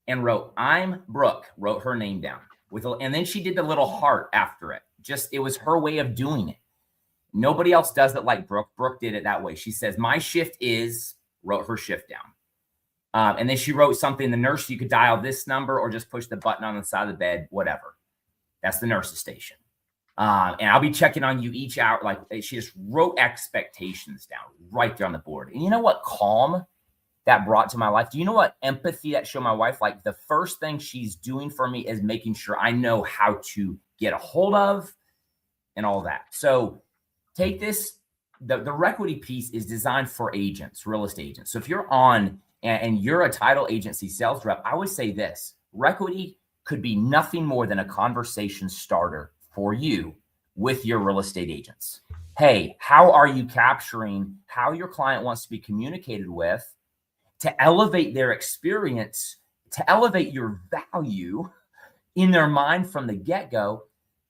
S1: and wrote, "I'm Brooke," wrote her name down. And then she did the little heart after it. It was her way of doing it. Nobody else does it like Brooke. Brooke did it that way. She says, "My shift is," wrote her shift down. And then she wrote something, the nurse, you could dial this number or just push the button on the side of the bed, whatever. That's the nurse's station. And I'll be checking on you each hour. Like, she just wrote expectations down right there on the board. And you know what calm that brought to my life? Do you know what empathy that showed my wife? Like, the first thing she's doing for me is making sure I know how to get a hold of and all that. So take this. The Requity piece is designed for agents, real estate agents. So if you're on and you're a title agency sales rep, I would say this: Requity could be nothing more than a conversation starter for you with your real estate agents. Hey, how are you capturing how your client wants to be communicated with to elevate their experience, to elevate your value in their mind from the get-go?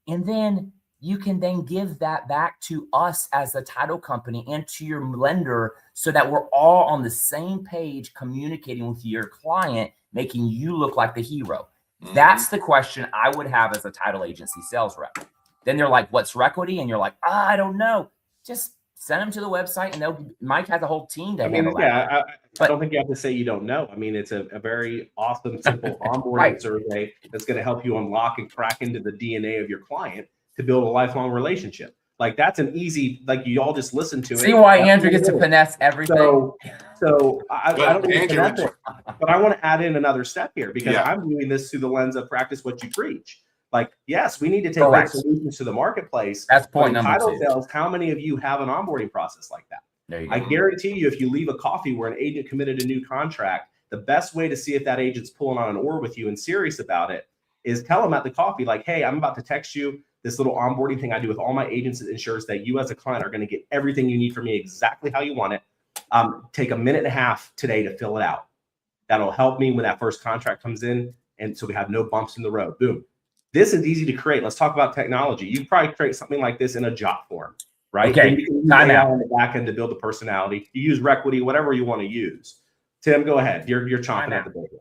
S1: And then you can then give that back to us as the title company and to your lender so that we're all on the same page communicating with your client, making you look like the hero. That's the question I would have as a title agency sales rep. Then they're like, "What's Requity?" And you're like, "I don't know." Just send them to the website, and Mike has a whole team to handle that.
S3: Yeah, I don't think you have to say you don't know. I mean, it's a very awesome, simple onboarding survey that's going to help you unlock and crack into the DNA of your client to build a lifelong relationship. Like, that's an easy, like, you all just listen to it.
S1: See why Andrew gets to finesse everything.
S3: So I don't need to finesse it, but I want to add in another step here, because I'm doing this through the lens of practice what you preach. Like, yes, we need to take those solutions to the marketplace.
S1: That's point number 2.
S3: Title sales, how many of you have an onboarding process like that?
S1: There you go.
S3: I guarantee you, if you leave a coffee where an agent committed a new contract, the best way to see if that agent's pulling on an oar with you and serious about it is tell them at the coffee, like, "Hey, I'm about to text you this little onboarding thing I do with all my agents that ensures that you as a client are going to get everything you need from me exactly how you want it. Take a minute and a half today to fill it out. That'll help me when that first contract comes in. And so we have no bumps in the road." Boom. This is easy to create. Let's talk about technology. You probably create something like this in a job form, right?
S1: Okay.
S3: And you can use AI on the back end to build the personality. You use Requity, whatever you want to use. Tim, go ahead. You're chomping at the bit.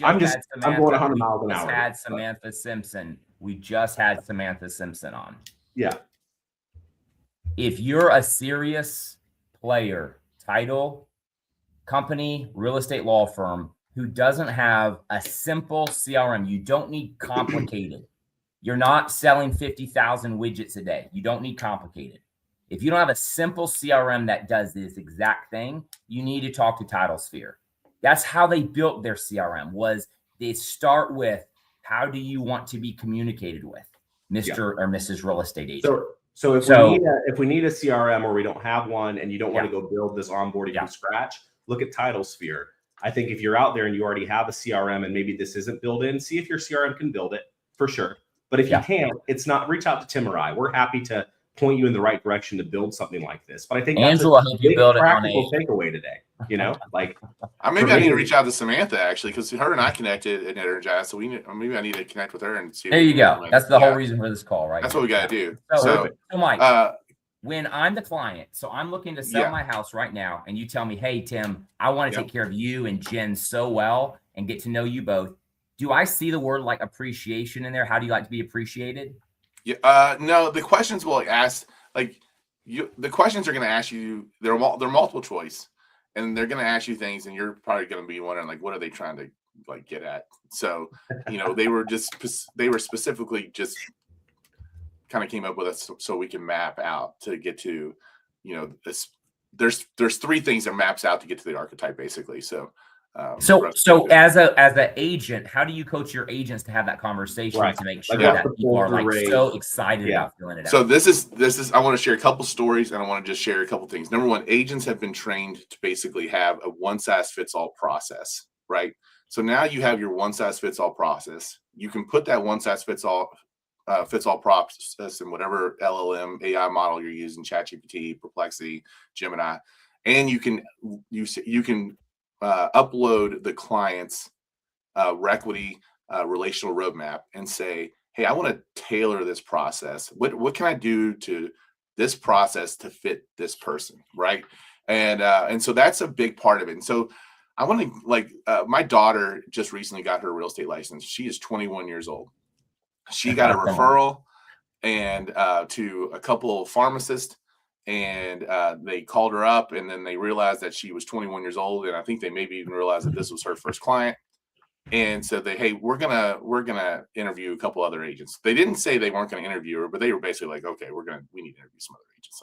S3: I'm going 100 miles an hour.
S1: We just had Samantha Simpson. We just had Samantha Simpson on.
S3: Yeah.
S1: If you're a serious player, title company, real estate law firm who doesn't have a simple CRM, you don't need complicated. You're not selling 50,000 widgets a day. You don't need complicated. If you don't have a simple CRM that does this exact thing, you need to talk to TitleSphere. That's how they built their CRM. Was they start with, how do you want to be communicated with? Mr. or Mrs. Real Estate Agent.
S3: So if we need a CRM or we don't have one and you don't want to go build this onboarding from scratch, look at TitleSphere. I think if you're out there and you already have a CRM and maybe this isn't built in, see if your CRM can build it for sure. But if you can't, it's not, reach out to Tim or I. We're happy to point you in the right direction to build something like this. But I think
S1: Angela,
S3: that's a
S1: you build
S3: practical takeaway today. You know, like
S2: maybe I need to reach out to Samantha actually, because her and I connected at Energize. So maybe I need to connect with her and see.
S1: There you go. That's the whole reason for this call, right?
S2: That's what we got to do.
S1: So Mike, when I'm the client, so I'm looking to sell my house right now, and you tell me, hey, Tim, I want to take care of you and Jen so well and get to know you both. Do I see the word like appreciation in there? How do you like to be appreciated?
S2: Yeah. No, the questions will ask the questions are going to ask you. They're multiple choice, and they're going to ask you things, and you're probably going to be wondering like, what are they trying to like get at? So, they were specifically just kind of came up with us so we can map out to get to, this. There's three things that maps out to get to the archetype basically. So as
S1: an agent, how do you coach your agents to have that conversation to make sure that people are like so excited about filling it out?
S2: So this is I want to share a couple stories, and I want to just share a couple things. Number one, agents have been trained to basically have a one size fits all process, right? So now you have your one size fits all process. You can put that one size fits all process in whatever LLM AI model you're using, ChatGPT, Perplexity, Gemini, and you can upload the client's Requity relational roadmap and say, hey, I want to tailor this process. What can I do to this process to fit this person, right? And so that's a big part of it. And so I want to my daughter just recently got her real estate license. She is 21 years old. She got a referral and to a couple of pharmacists, and they called her up, and then they realized that she was 21 years old, and I think they maybe even realized that this was her first client. And so hey, we're gonna interview a couple other agents. They didn't say they weren't going to interview her, but they were basically like, okay, we need to interview some other agents.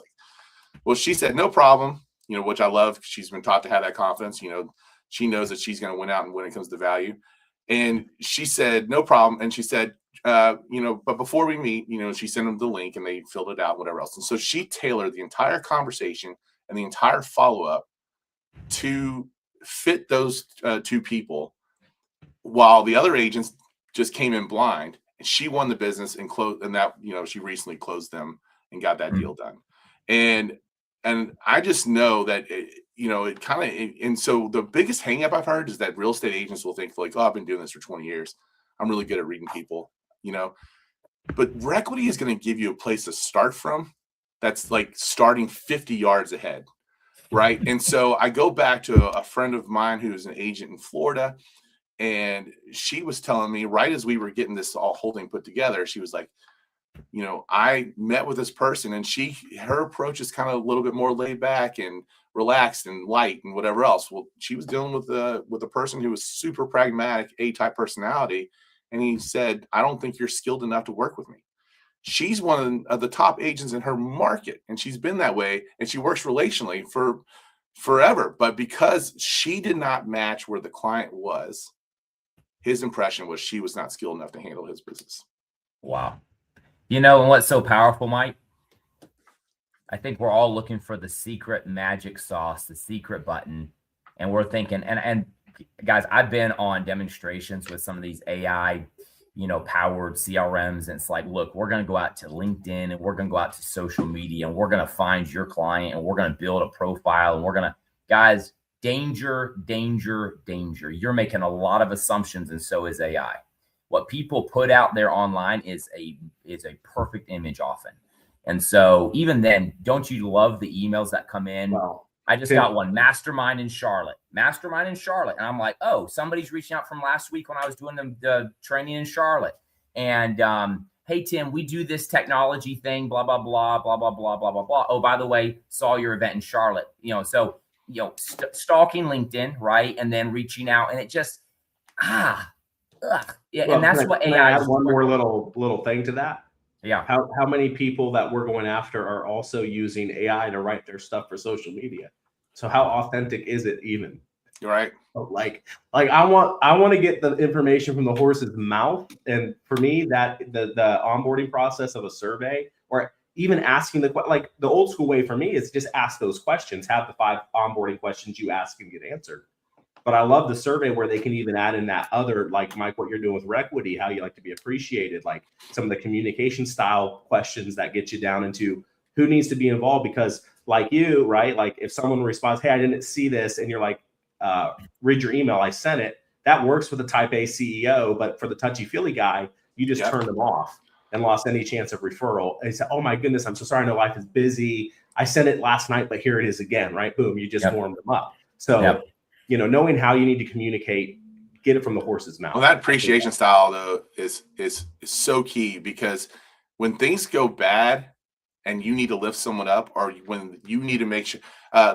S2: Well, she said no problem. Which I love. She's been taught to have that confidence. She knows that she's going to win out when it comes to value. And she said no problem. And she said, but before we meet, she sent them the link and they filled it out, whatever else. And so she tailored the entire conversation and the entire follow-up to fit those two people, while the other agents just came in blind. And she won the business and closed, and that, she recently closed them and got that deal done. And I just know that, it kind of, and so the biggest hang up I've heard is that real estate agents will think like, oh, I've been doing this for 20 years. I'm really good at reading people. But Requity is going to give you a place to start from that's like starting 50 yards ahead, right? And so I go back to a friend of mine who's an agent in Florida, and she was telling me right as we were getting this whole thing put together, she was like, I met with this person, and her approach is kind of a little bit more laid back and relaxed and light and whatever else. Well, she was dealing with a person who was super pragmatic, A-type personality. And he said, I don't think you're skilled enough to work with me. She's one of the top agents in her market, and she's been that way, and she works relationally for forever. But because she did not match where the client was, his impression was she was not skilled enough to handle his business.
S1: Wow. And what's so powerful, Mike? I think we're all looking for the secret magic sauce, the secret button. And we're thinking, and guys, I've been on demonstrations with some of these AI, powered CRMs. And it's like, look, we're going to go out to LinkedIn, and we're going to go out to social media, and we're going to find your client, and we're going to build a profile, and we're going to, guys, danger, danger, danger. You're making a lot of assumptions, and so is AI. What people put out there online is a perfect image often. And so even then, don't you love the emails that come in? Wow. I just got one, mastermind in Charlotte. And I'm like, oh, somebody's reaching out from last week when I was doing the training in Charlotte. And hey, Tim, we do this technology thing, blah, blah, blah, blah, blah, blah, blah, blah, blah. Oh, by the way, saw your event in Charlotte. Stalking LinkedIn, right? And then reaching out, and it just, yeah. Well, and that's what AI
S3: is. One more little thing to that.
S1: Yeah.
S3: How many people that we're going after are also using AI to write their stuff for social media? So how authentic is it even?
S2: You're right.
S3: Like I want to get the information from the horse's mouth. And for me, that the onboarding process of a survey, or even asking like the old school way for me is just ask those questions, have the 5 onboarding questions you ask and get answered. But I love the survey where they can even add in that other, like Mike, what you're doing with Requity, how you like to be appreciated, like some of the communication style questions that get you down into who needs to be involved. Because like you, right? Like if someone responds, hey, I didn't see this, and you're like, read your email, I sent it. That works for the type A CEO, but for the touchy-feely guy, you just turned them off and lost any chance of referral. And he said, oh my goodness, I'm so sorry, I know life is busy. I sent it last night, but here it is again, right? Boom, you just warmed them up. So, knowing how you need to communicate, get it from the horse's mouth.
S2: Well, that appreciation style though is so key, because when things go bad and you need to lift someone up, or when you need to make sure,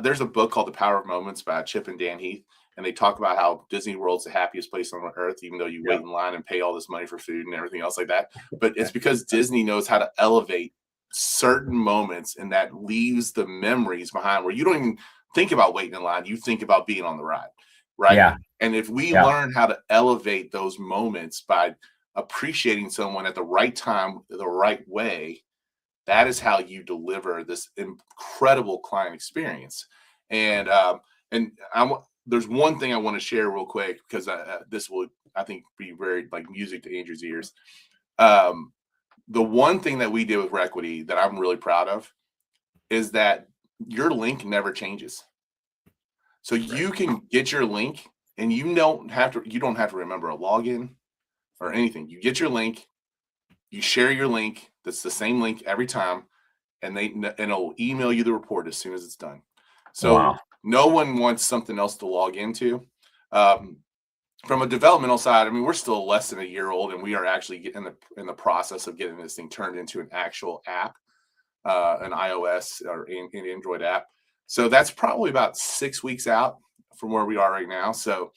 S2: there's a book called The Power of Moments by Chip and Dan Heath, and they talk about how Disney World's the happiest place on earth, even though you wait in line and pay all this money for food and everything else like that. But it's because Disney knows how to elevate certain moments, and that leaves the memories behind where you don't even think about waiting in line. You think about being on the ride, right?
S1: Yeah.
S2: And if we learn how to elevate those moments by appreciating someone at the right time, the right way, that is how you deliver this incredible client experience. And there's one thing I want to share real quick, because this will, I think, be very like music to Andrew's ears. The one thing that we did with Requity that I'm really proud of is that your link never changes. So you can get your link, and you don't have to remember a login or anything. You get your link, you share your link. That's the same link every time, and it'll email you the report as soon as it's done. So no one wants something else to log into. From a developmental side, I mean, we're still less than a year old, and we are actually in the process of getting this thing turned into an actual app, an iOS or an Android app. So that's probably about 6 weeks out from where we are right now. So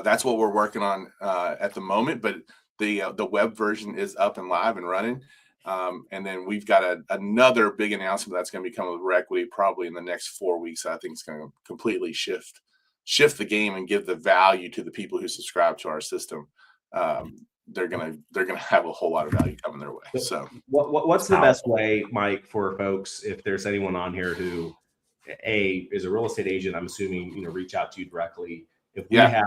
S2: that's what we're working on at the moment. But the web version is up and live and running. And then we've got another big announcement that's going to be coming with Requity probably in the next 4 weeks. I think it's going to completely shift the game and give the value to the people who subscribe to our system. They're gonna have a whole lot of value coming their way. So
S3: what's the best way, Mike, for folks, if there's anyone on here who is a real estate agent, I'm assuming, reach out to you directly. If we have,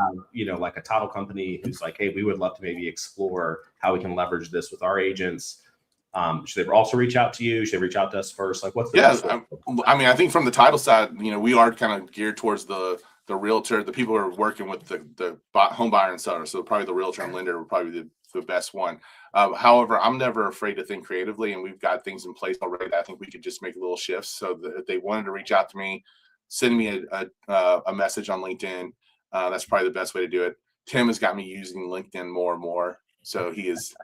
S3: like a title company who's like, hey, we would love to maybe explore how we can leverage this with our agents, should they also reach out to you? Should they reach out to us first? Like, what's the best way?
S2: I mean, I think from the title side, we are kind of geared towards the realtor, the people who are working with the home buyer and seller. So probably the realtor and lender would probably be the best one. However, I'm never afraid to think creatively, and we've got things in place already that I think we could just make little shifts. So that if they wanted to reach out to me, send me a message on LinkedIn. That's probably the best way to do it. Tim has got me using LinkedIn more and more. So he is,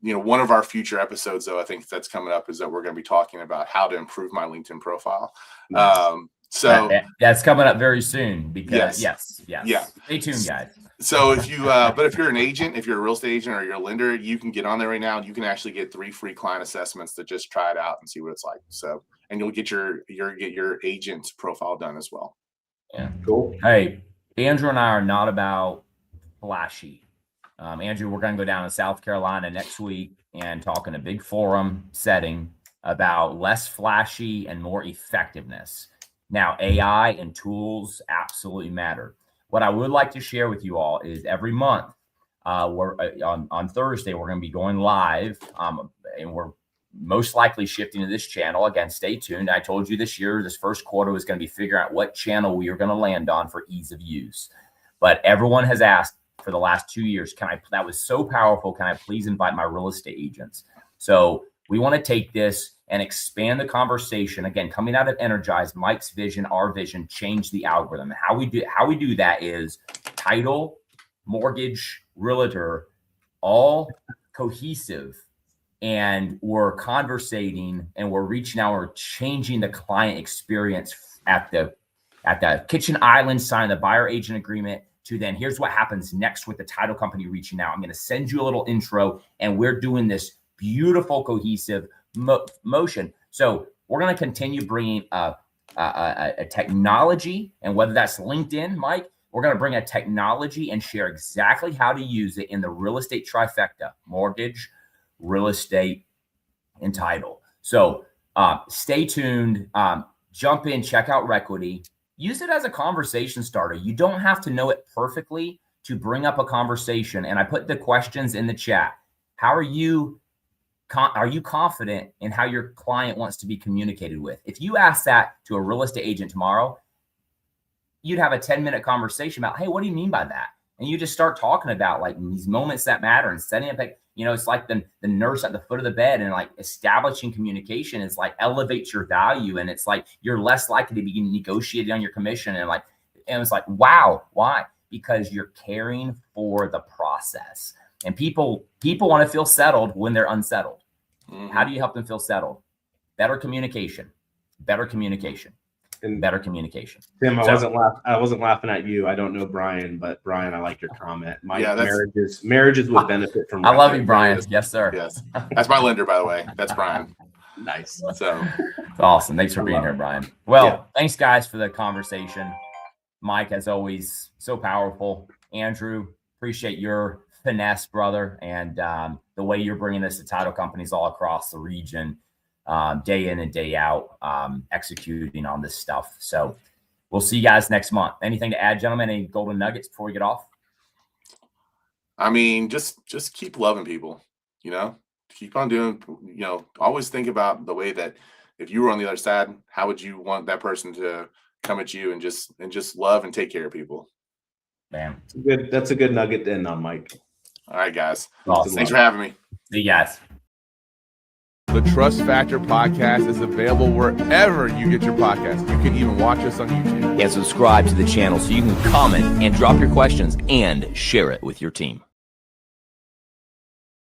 S2: one of our future episodes, though, I think that's coming up, is that we're going to be talking about how to improve my LinkedIn profile.
S1: Nice.
S2: So
S1: that's coming up very soon, because yes. Stay tuned, guys.
S2: So if you, but if you're an agent, if you're a real estate agent or you're a lender, you can get on there right now. You can actually get 3 free client assessments to just try it out and see what it's like. So, and you'll get your agent profile done as well.
S1: Yeah, cool. Hey, Andrew and I are not about flashy. Andrew, we're going to go down to South Carolina next week and talk in a big forum setting about less flashy and more effectiveness. Now, AI and tools absolutely matter. What I would like to share with you all is every month, we're on Thursday, we're going to be going live, and we're most likely shifting to this channel. Again, stay tuned. I told you this first quarter was going to be figuring out what channel we are going to land on for ease of use. But everyone has asked for the last 2 years, that was so powerful, can I please invite my real estate agents? So we want to take this and expand the conversation. Again, coming out of Energize, Mike's vision, our vision, change the algorithm. How we do that is title, mortgage, realtor, all cohesive, and we're conversating and we're reaching out, we're changing the client experience at the kitchen island, signing the buyer agent agreement, to then here's what happens next with the title company reaching out. I'm going to send you a little intro, and we're doing this beautiful cohesive motion. So we're going to continue bringing a technology, and whether that's LinkedIn, Mike, we're going to bring a technology and share exactly how to use it in the real estate trifecta: mortgage, real estate, and title. So stay tuned. Jump in, check out Requity. Use it as a conversation starter. You don't have to know it perfectly to bring up a conversation. And I put the questions in the chat. How are you confident in how your client wants to be communicated with? If you ask that to a real estate agent tomorrow, you'd have a 10-minute conversation about, hey, what do you mean by that? And you just start talking about like these moments that matter and setting up, it's like the nurse at the foot of the bed, and like establishing communication is like elevates your value. And it's like, you're less likely to be negotiated on your commission. And it's like, wow, why? Because you're caring for the process. And people want to feel settled when they're unsettled. Mm-hmm. How do you help them feel settled? Better communication, and better communication.
S3: Tim, I wasn't laughing at you. I don't know Brian, but Brian, I like your comment. Marriages would benefit from.
S1: I love you, Brian. Yes, sir.
S2: Yes, that's my lender, by the way. That's Brian.
S3: Nice.
S2: So
S1: it's awesome. Thanks for being here, Brian. Well, thanks guys for the conversation. Mike, as always, so powerful. Andrew, appreciate your finesse, brother, and the way you're bringing this to title companies all across the region, day in and day out, executing on this stuff. So we'll see you guys next month. Anything to add, gentlemen? Any golden nuggets before we get off?
S2: I mean, just keep loving people, keep on doing, always think about the way that if you were on the other side, how would you want that person to come at you, and just love and take care of people.
S1: Man,
S3: that's a good nugget to end on, Mike.
S2: All right, guys.
S1: Awesome.
S2: Thanks for having me.
S1: See you guys.
S4: The Trust Factor podcast is available wherever you get your podcast. You can even watch us on YouTube.
S5: And subscribe to the channel so you can comment and drop your questions and share it with your team.